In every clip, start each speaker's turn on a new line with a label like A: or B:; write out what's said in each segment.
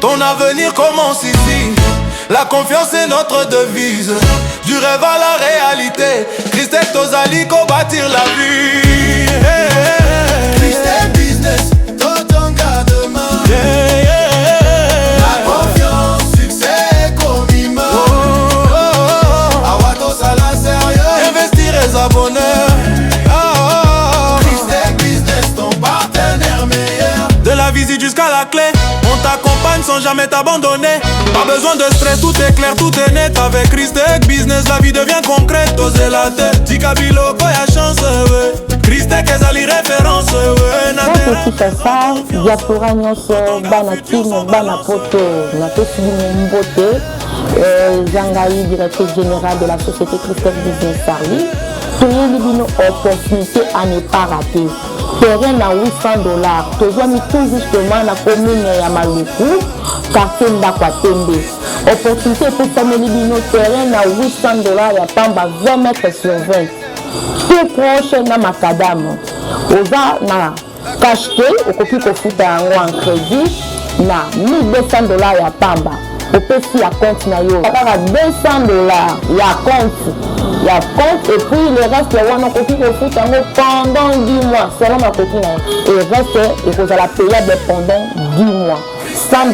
A: Ton avenir commence ici. La confiance est notre devise. Du rêve à la réalité. Christec Tozali bâtir la vie.
B: Christec Business, Totonga demain. La confiance, succès comme immense. Awato Sala sérieux.
A: Investir et s'abonner.
B: Christec Business, ton partenaire meilleur.
A: De la visite jusqu'à la clé, on t'accompagne sans jamais t'abandonner. Pas besoin de stress, tout est clair, tout est net. Avec Christec Business, la vie devient concrète. Oser la tête, Dikabilo, quoi y'a chance, ouais. Christec ezali référence, ouais.
C: Nakokita sa, diaspora nyonso, bana kino, bana poto, napesi bino mbote. Zangai, directrice générale de la société Christec Business Sarli. Toyeli bino opportunité à ne pas rater. Terrain à $800. Toujours mis tout justement la commune ya Maluku, quartier Ndakwatembe. Opportunité pour family bino terrain à $800 ya pamba 20 mètres sur 20. Tout proche na Macadam. Oza na cacheté, au copie ko futa yango en crédit na $1200 ya pamba. Au petit à compte na yo. Kaka $200 ya compte. Il y a compte et puis le reste on a copie au foot pendant 10 mois selon ma copine et le reste il faut la payer pendant 10 mois $100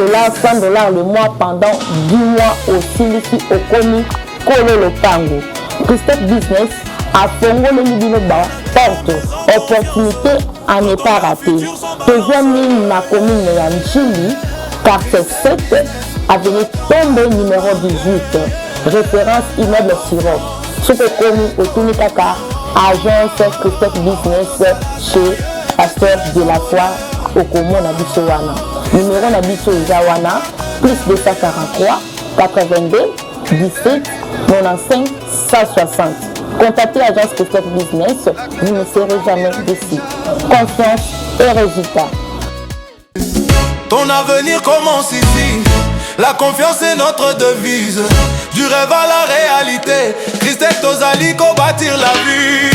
C: le mois pendant 10 mois aussi ici au Komi Kolo le Tango. Christec Business a Fongo le Libino Ba porte opportunité à ne pas rater. Deuxième ligne na commune ya Nchili quartier 7 avenue Tombe numéro 18 référence immeuble Sirop. Ce que connu au Tunikaka, agence Christec Business chez Pasteur de la Foi au Komo Nabisowana. Numéro Nabiso Zawana, plus 243 82 17 95 160. Contactez l'agence Christec Business, vous ne serez jamais déçus. Confiance et résultat.
A: Ton avenir commence ici. La confiance est notre devise. Du rêve à la réalité. Christec Tozali bâtir la vie.